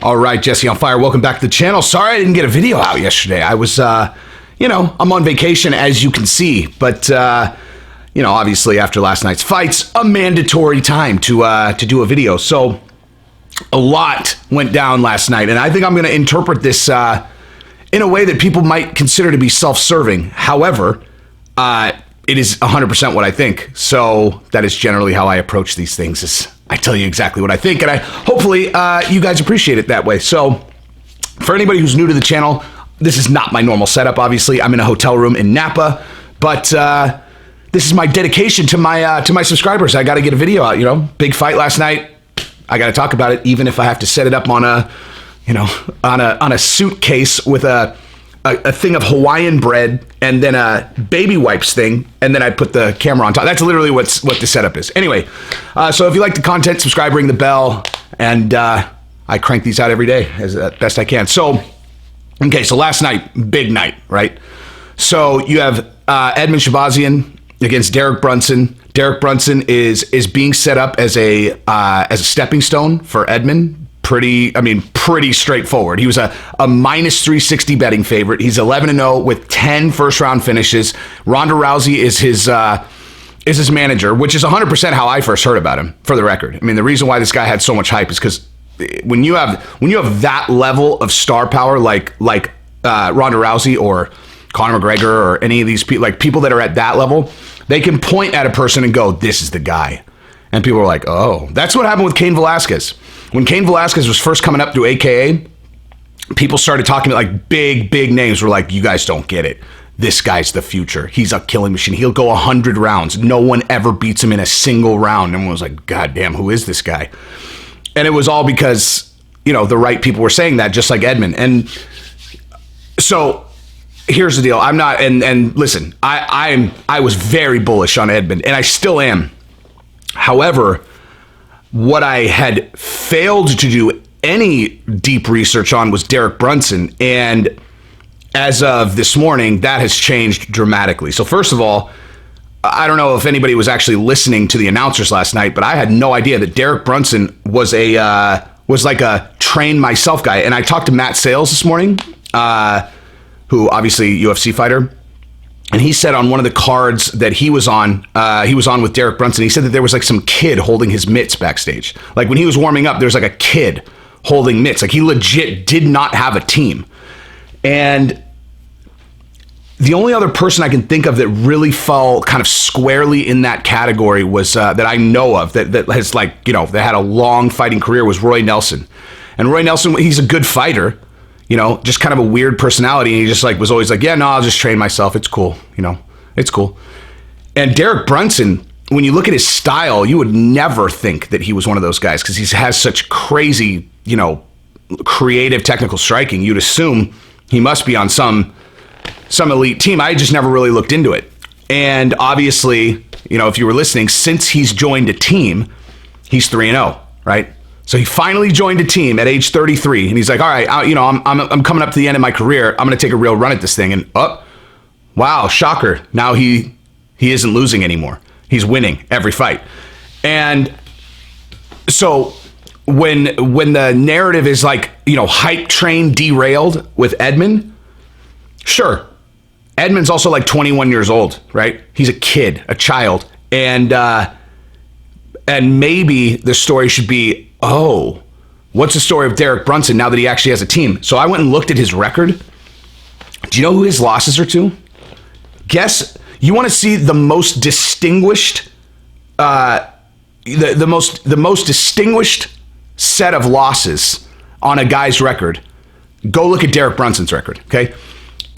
All right, Jesse on Fire. Welcome back to the channel. Sorry I didn't get a video out yesterday. I was, I'm on vacation, as you can see. But, obviously after last night's fights, a mandatory time to do a video. So a lot went down last night. And I think I'm going to interpret this in a way that people might consider to be self-serving. However, it is 100% what I think. So that is generally how I approach these things, is I tell you exactly what I think, and hopefully you guys appreciate it that way. So for anybody who's new to the channel, this is not my normal setup, obviously. I'm in a hotel room in Napa, but this is my dedication to my subscribers. I got to get a video out, big fight last night. I got to talk about it, even if I have to set it up on a suitcase with a thing of Hawaiian bread and then a baby wipes thing, and then I put the camera on top. That's literally what the setup is. Anyway, so if you like the content, subscribe, ring the bell, and I crank these out every day as best I can. So, okay, so last night, big night, right? So you have Edmund Shahbazyan against Derek Brunson. Derek Brunson is being set up as a stepping stone for Edmund. Pretty straightforward. He was a minus 360 betting favorite. He's 11-0 with 10 first-round finishes. Ronda Rousey is his manager, which is 100% how I first heard about him, for the record. I mean, the reason why this guy had so much hype is because when you have that level of star power like Ronda Rousey or Conor McGregor or any of these people, like people that are at that level, they can point at a person and go, "This is the guy." And people are like, "Oh." That's what happened with Cain Velasquez. When Cain Velasquez was first coming up through AKA, people started talking about like big names. Were like, "You guys don't get it. This guy's the future. He's a killing machine. He'll go 100 rounds. No one ever beats him in a single round." And everyone was like, "God damn, who is this guy?" And it was all because, the right people were saying that, just like Edmund. And so here's the deal. I'm not, and listen, I was very bullish on Edmund, and I still am. However, what I had failed to do any deep research on was Derek Brunson. And as of this morning, that has changed dramatically. So first of all, I don't know if anybody was actually listening to the announcers last night, but I had no idea that Derek Brunson was like a train myself guy. And I talked to Matt Sales this morning, who obviously UFC fighter. And he said on one of the cards that he was on with Derek Brunson, he said that there was like some kid holding his mitts backstage. Like when he was warming up, there was like a kid holding mitts. Like he legit did not have a team. And the only other person I can think of that really fell kind of squarely in that category was that I know of that has that had a long fighting career was Roy Nelson. And Roy Nelson, he's a good fighter. Just kind of a weird personality. And he just was always like, "Yeah, no, I'll just train myself. It's cool. It's cool." And Derek Brunson, when you look at his style, you would never think that he was one of those guys because he has such crazy, creative technical striking. You'd assume he must be on some elite team. I just never really looked into it. And obviously, if you were listening, since he's joined a team, he's 3-0, right? So he finally joined a team at age 33, and he's like, "All right, I'm coming up to the end of my career. I'm going to take a real run at this thing." And wow, shocker! Now he isn't losing anymore. He's winning every fight. And so when the narrative is like, hype train derailed with Edmund, sure, Edmund's also like 21 years old, right? He's a kid, a child, and maybe the story should be, oh, what's the story of Derek Brunson now that he actually has a team? So I went and looked at his record. Do you know who his losses are to? Guess. You want to see the most distinguished, the most distinguished set of losses on a guy's record? Go look at Derek Brunson's record, okay?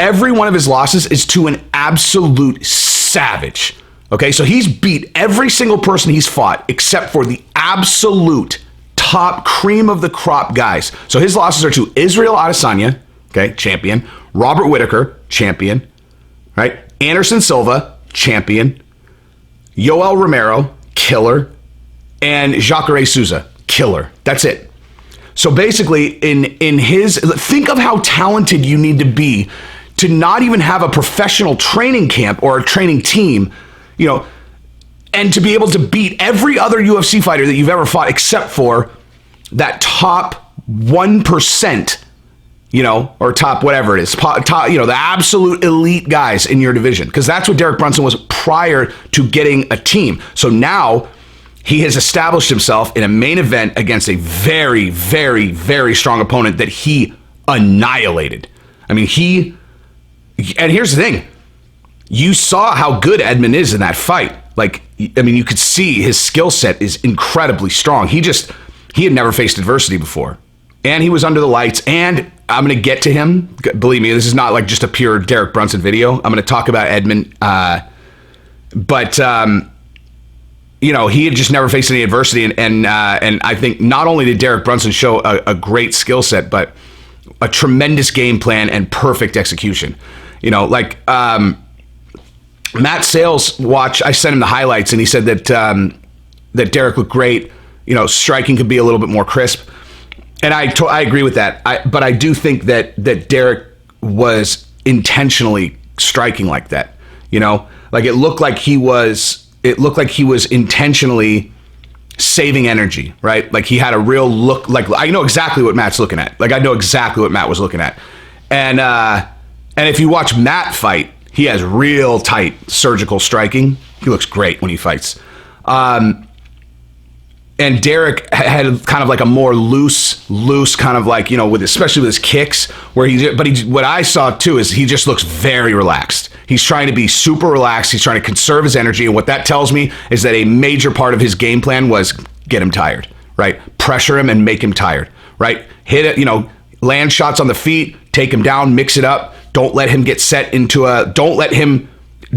Every one of his losses is to an absolute savage. Okay, so he's beat every single person he's fought except for the absolute top cream of the crop guys. So his losses are to Israel Adesanya, okay, champion, Robert Whittaker, champion, right? Anderson Silva, champion, Yoel Romero, killer, and Jacare Souza, killer. That's it. So basically, in his, think of how talented you need to be to not even have a professional training camp or a training team, and to be able to beat every other UFC fighter that you've ever fought except for that top 1%, or top whatever it is, top, the absolute elite guys in your division. Because that's what Derek Brunson was prior to getting a team. So now he has established himself in a main event against a very, very, very strong opponent that he annihilated. I mean, and here's the thing. You saw how good Edmund is in that fight. You could see his skill set is incredibly strong. He had never faced adversity before. And he was under the lights. And I'm going to get to him. Believe me, this is not like just a pure Derek Brunson video. I'm going to talk about Edmund. He had just never faced any adversity. And I think not only did Derek Brunson show a great skill set, but a tremendous game plan and perfect execution. Matt Sales I sent him the highlights, and he said that Derek looked great. Striking could be a little bit more crisp. And I agree with that. But I do think that Derek was intentionally striking like that. It looked like he was intentionally saving energy, right? Like he had a real look. Like I know exactly what Matt's looking at. Like I know exactly what Matt was looking at. And if you watch Matt fight, he has real tight surgical striking. He looks great when he fights. And Derek had kind of like a more loose kind of like, especially with his kicks, what I saw too is he just looks very relaxed. He's trying to be super relaxed. He's trying to conserve his energy. And what that tells me is that a major part of his game plan was get him tired, right? Pressure him and make him tired, right? Hit it, land shots on the feet, take him down, mix it up. Don't let him get set don't let him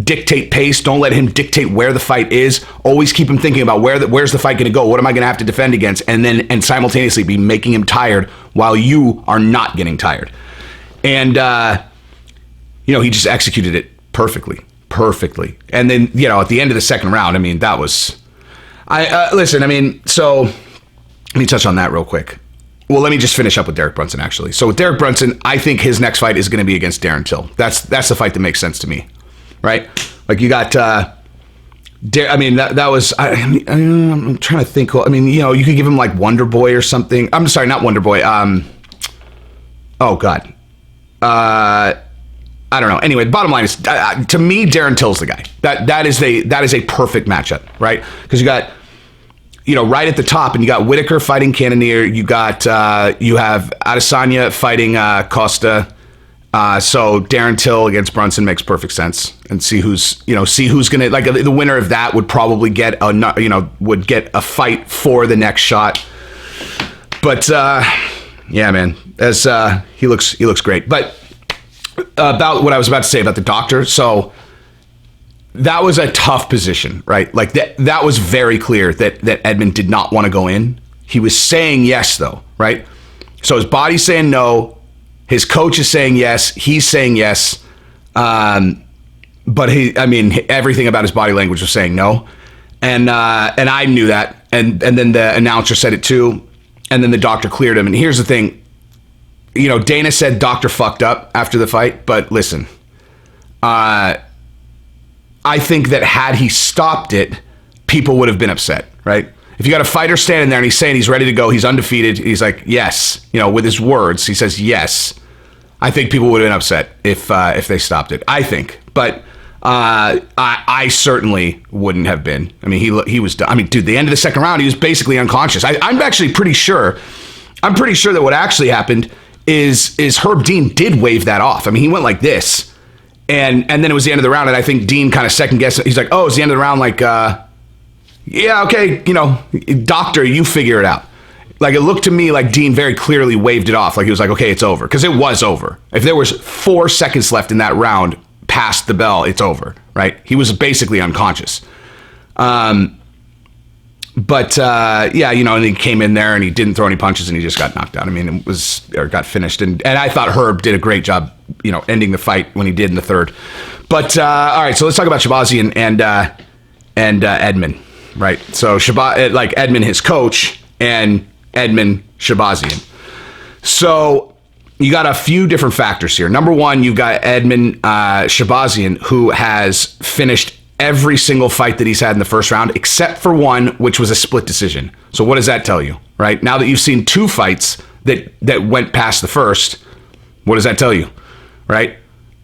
dictate pace. Don't let him dictate where the fight is. Always keep him thinking about where's the fight going to go? What am I going to have to defend against? And simultaneously be making him tired while you are not getting tired. And, he just executed it perfectly. And then, at the end of the second round, that was, so let me touch on that real quick. Well, let me just finish up with Derek Brunson, actually. So with Derek Brunson, I think his next fight is going to be against Darren Till. That's the fight that makes sense to me, right? Like you got, that was, I'm trying to think. You could give him like Wonder Boy or something. I'm sorry, not Wonder Boy. Oh God. I don't know. Anyway, the bottom line is, to me, Darren Till's the guy. That is a perfect matchup, right? Because you got, right at the top, and you got Whitaker fighting Cannonier. You have Adesanya fighting Costa. So Darren Till against Brunson makes perfect sense, and see who's gonna, like, the winner of that would probably get a fight for the next shot. But yeah, man, as he looks great. But about what I was about to say about the doctor, so that was a tough position, right? Like that was very clear that Edmund did not want to go in. He was saying yes, though, right? So his body's saying no. His coach is saying yes. He's saying yes. But everything about his body language was saying no. And I knew that. And then the announcer said it too. And then the doctor cleared him. And here's the thing. Dana said doctor fucked up after the fight. But listen, I think that had he stopped it, people would have been upset, right? If you got a fighter standing there and he's saying he's ready to go, he's undefeated, he's like, yes, with his words, he says yes. I think people would have been upset if they stopped it. I think, but I certainly wouldn't have been. He was done. Dude, the end of the second round, he was basically unconscious. I'm actually pretty sure. I'm pretty sure that what actually happened is Herb Dean did wave that off. He went like this, and then it was the end of the round, and I think Dean kind of second guessed it. He's like, oh, it's the end of the round, like. Yeah, okay, doctor, you figure it out. Like, it looked to me like Dean very clearly waved it off. Like, he was like, okay, it's over. Because it was over. If there was 4 seconds left in that round past the bell, it's over, right? He was basically unconscious. Yeah, and he came in there and he didn't throw any punches and he just got knocked out. Got finished. And I thought Herb did a great job, ending the fight when he did in the third. But, all right, so let's talk about Shahbazyan and Edmund. Right, so Edmund, his coach, and Edmund Shahbazyan. So you got a few different factors here. Number one, you've got Edmund Shahbazyan, who has finished every single fight that he's had in the first round, except for one, which was a split decision. So what does that tell you, right? Now that you've seen 2 fights that went past the first, what does that tell you, right?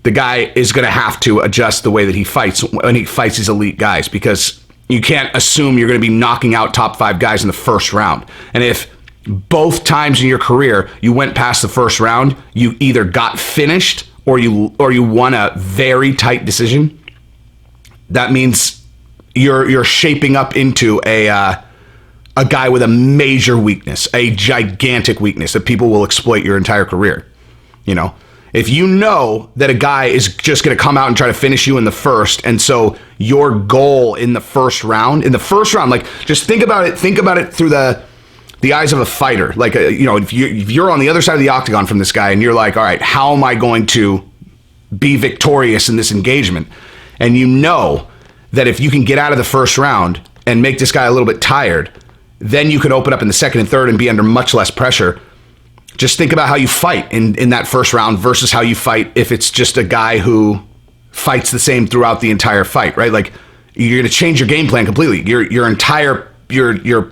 The guy is going to have to adjust the way that he fights when he fights these elite guys, because you can't assume you're going to be knocking out top 5 guys in the first round. And if both times in your career you went past the first round, you either got finished or you won a very tight decision, that means you're shaping up into a guy with a major weakness, a gigantic weakness that people will exploit your entire career. You know, if you know that a guy is just going to come out and try to finish you in the first, and so your goal in the first round, like, just think about it through the eyes of a fighter. Like, you know, if you're on the other side of the octagon from this guy and you're like, all right, how am I going to be victorious in this engagement? And you know that if you can get out of the first round and make this guy a little bit tired, then you can open up in the second and third and be under much less pressure. Just think about how you fight in that first round versus how you fight if it's just a guy who fights the same throughout the entire fight, right? Like, you're going to change your game plan completely. Your entire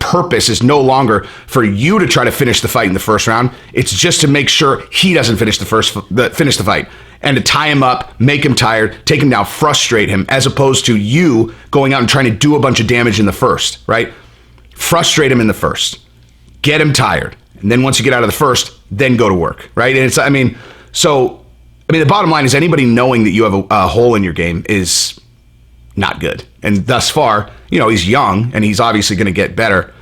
purpose is no longer for you to try to finish the fight in the first round. It's just to make sure he doesn't finish the fight, and to tie him up, make him tired, take him down, frustrate him, as opposed to you going out and trying to do a bunch of damage in the first, right? Frustrate him in the first, get him tired. And then once you get out of the first, then go to work, right? And the bottom line is, anybody knowing that you have a hole in your game is not good. And thus far, you know, he's young and he's obviously going to get better.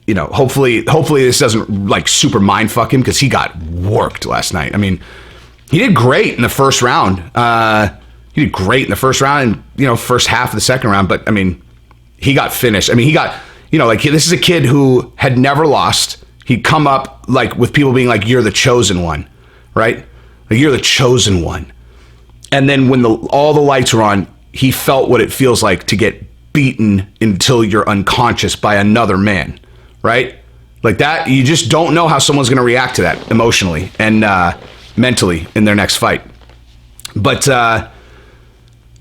You know, hopefully this doesn't like super mind fuck him, because he got worked last night. I mean, he did great in the first round. He did great in the first round and, you know, first half of the second round. But I mean, he got finished. I mean, he got, you know, like, this is a kid who had never lost. He'd come up like with people being like, you're the chosen one, right? Like, you're the chosen one. And then when all the lights were on, he felt what it feels like to get beaten until you're unconscious by another man, right? Like that, you just don't know how someone's going to react to that emotionally and mentally in their next fight. But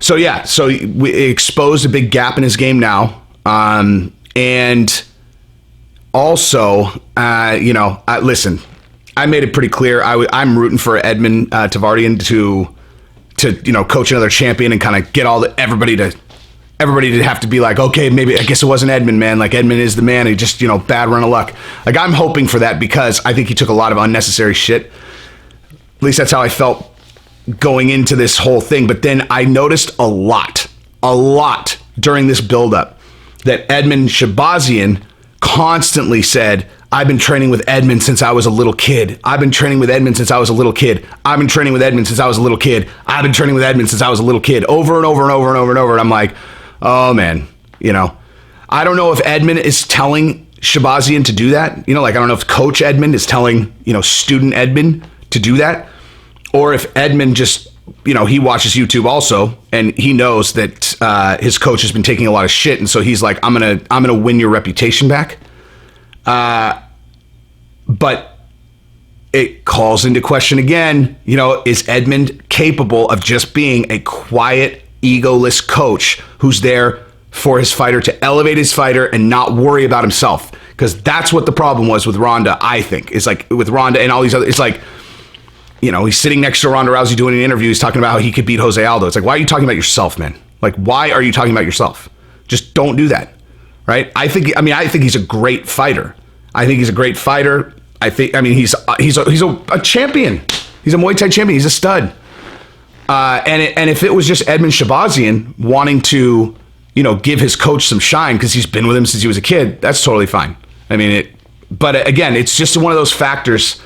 so we exposed a big gap in his game now. And also, listen, I made it pretty clear. I'm rooting for Edmund Tavardian to coach another champion and kind of get everybody to have to be like, okay, maybe I guess it wasn't Edmund, man. Like, Edmund is the man. He just, bad run of luck. Like, I'm hoping for that, because I think he took a lot of unnecessary shit. At least that's how I felt going into this whole thing. But then I noticed a lot during this buildup that Edmund Shahbazyan constantly said, I've been training with Edmund since I was a little kid. I've been training with Edmund since I was a little kid. I've been training with Edmund since I was a little kid. I've been training with Edmund since I was a little kid. Over and over and over and over and over. And I'm like, oh man, I don't know if Edmund is telling Shahbazyan to do that. I don't know if Coach Edmund is telling, student Edmund to do that. Or if Edmund just, he watches YouTube also, and he knows that his coach has been taking a lot of shit. And so he's like, I'm gonna win your reputation back. But it calls into question again, is Edmund capable of just being a quiet, egoless coach who's there for his fighter to elevate his fighter and not worry about himself? Because that's what the problem was with Ronda, I think. It's like with Ronda and all these other, it's like, he's sitting next to Ronda Rousey doing an interview. He's talking about how he could beat Jose Aldo. It's like, why are you talking about yourself, man? Like, why are you talking about yourself? Just don't do that, right? I think he's a great fighter. He's a champion. He's a Muay Thai champion. He's a stud. And if it was just Edmund Shahbazyan wanting to, give his coach some shine because he's been with him since he was a kid, that's totally fine. But again, it's just one of those factors.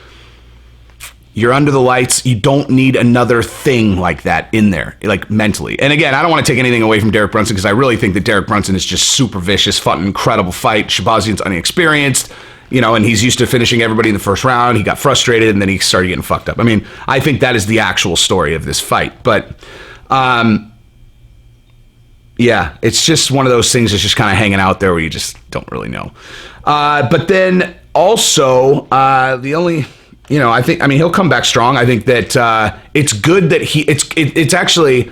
You're under the lights. You don't need another thing like that in there, like mentally. And again, I don't want to take anything away from Derek Brunson, because I really think that Derek Brunson is just super vicious, fought an incredible fight. Shahbazyan's inexperienced, and he's used to finishing everybody in the first round. He got frustrated and then he started getting fucked up. I think that is the actual story of this fight. But yeah, it's just one of those things that's just kind of hanging out there where you just don't really know. But then also the only... he'll come back strong. I think that it's good that it's actually,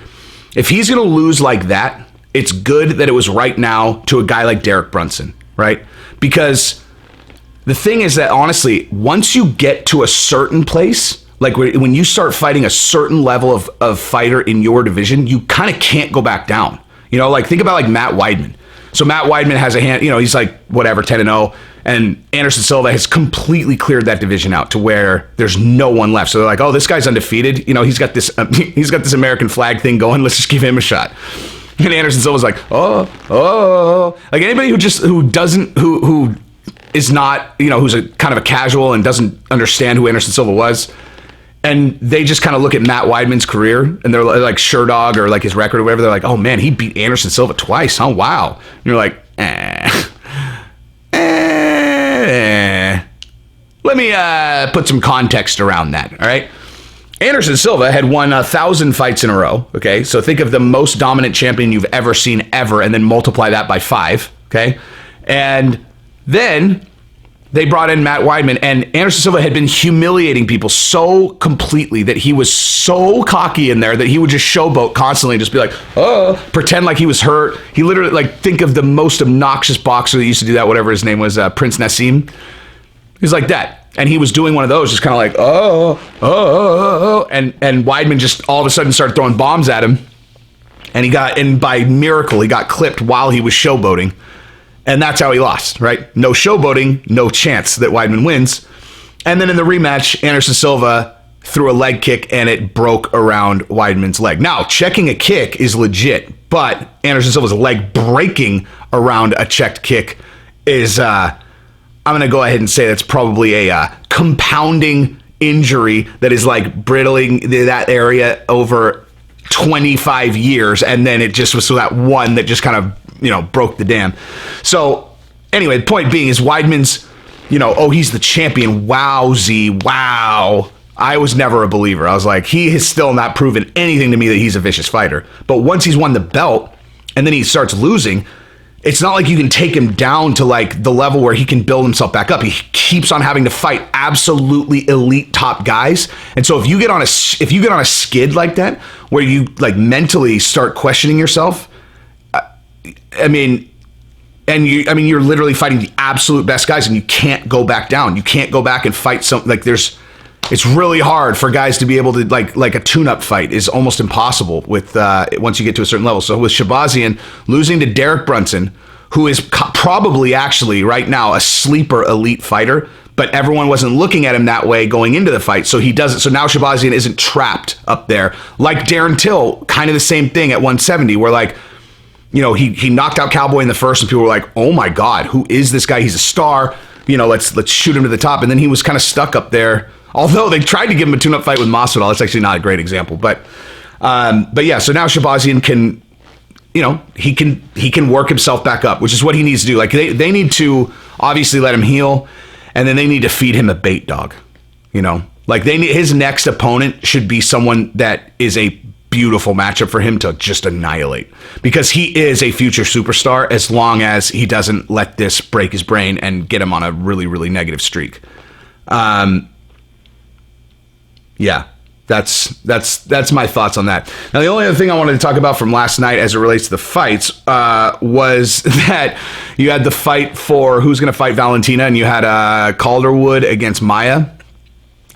if he's going to lose like that, it's good that it was right now to a guy like Derek Brunson, right? Because the thing is that honestly, once you get to a certain place, like when you start fighting a certain level of fighter in your division, you kind of can't go back down. You know, like think about like Matt Weidman. So Matt Weidman has a hand, you know, he's like whatever, 10-0, and Anderson Silva has completely cleared that division out to where there's no one left. So they're like, oh, this guy's undefeated. You know, he's got this American flag thing going. Let's just give him a shot. And Anderson Silva's like, like anybody who is not, you know, who's a kind of a casual and doesn't understand who Anderson Silva was, and they just kind of look at Matt Weidman's career and they're like Sherdog or like his record or whatever. They're like, oh man, he beat Anderson Silva twice. Oh wow. And you're like, Let me put some context around that. All right. Anderson Silva had won 1,000 fights in a row. Okay. So think of the most dominant champion you've ever seen ever, and then multiply that by 5. Okay. And then they brought in Matt Weidman, and Anderson Silva had been humiliating people so completely that he was so cocky in there that he would just showboat constantly and just be like, pretend like he was hurt. He literally, like, think of the most obnoxious boxer that used to do that, whatever his name was, Prince Nassim. He's like that. And he was doing one of those, just kind of like, and Weidman just all of a sudden started throwing bombs at him. And by miracle, he got clipped while he was showboating. And that's how he lost, right? No showboating, no chance that Weidman wins. And then in the rematch, Anderson Silva threw a leg kick and it broke around Weidman's leg. Now, checking a kick is legit, but Anderson Silva's leg breaking around a checked kick is, I'm going to go ahead and say that's probably a compounding injury that is like brittling that area over 25 years. And then it just was so that one that just kind of, you know, broke the dam. So anyway, the point being is Weidman's, you know, oh, he's the champion. Wowzy. Wow. I was never a believer. I was like, he has still not proven anything to me that he's a vicious fighter. But once he's won the belt and then he starts losing, it's not like you can take him down to like the level where he can build himself back up. He keeps on having to fight absolutely elite top guys. And so if you get on a skid like that, where you like mentally start questioning yourself, you're literally fighting the absolute best guys, and you can't go back down. You can't go back and fight something like it's really hard for guys to be able to like a tune-up fight is almost impossible with once you get to a certain level. So with Shahbazyan losing to Derek Brunson, who is probably actually right now a sleeper elite fighter, but everyone wasn't looking at him that way going into the fight. So he does it. So now Shahbazyan isn't trapped up there like Darren Till, kind of the same thing at 170, where like, you know, he knocked out Cowboy in the first, and people were like, "Oh my God, who is this guy? He's a star. You know, let's shoot him to the top." And then he was kind of stuck up there. Although they tried to give him a tune-up fight with Masvidal, that's actually not a great example. But yeah. So now Shahbazyan can, you know, he can work himself back up, which is what he needs to do. Like they need to obviously let him heal, and then they need to feed him a bait dog. You know, like his next opponent should be someone that is a beautiful matchup for him to just annihilate, because he is a future superstar as long as he doesn't let this break his brain and get him on a really, really negative streak. Yeah, that's my thoughts on that. Now, the only other thing I wanted to talk about from last night as it relates to the fights was that you had the fight for who's going to fight Valentina, and you had Calderwood against Maya.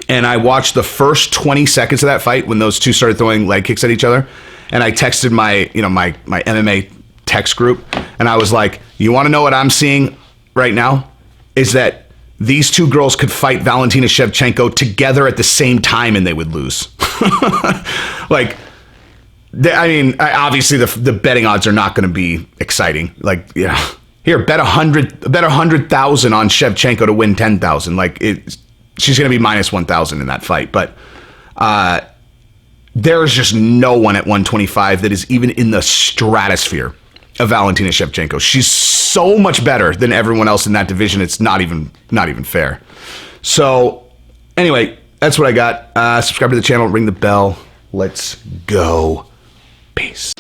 And I watched the first 20 seconds of that fight when those two started throwing leg kicks at each other. And I texted my MMA text group, and I was like, you want to know what I'm seeing right now? Is that these two girls could fight Valentina Shevchenko together at the same time and they would lose. Like, obviously the betting odds are not going to be exciting. Like, yeah, here, bet 100,000 on Shevchenko to win 10,000. Like, she's going to be minus 1,000 in that fight. But there's just no one at 125 that is even in the stratosphere of Valentina Shevchenko. She's so much better than everyone else in that division. It's not even fair. So anyway, that's what I got. Subscribe to the channel, ring the bell. Let's go. Peace.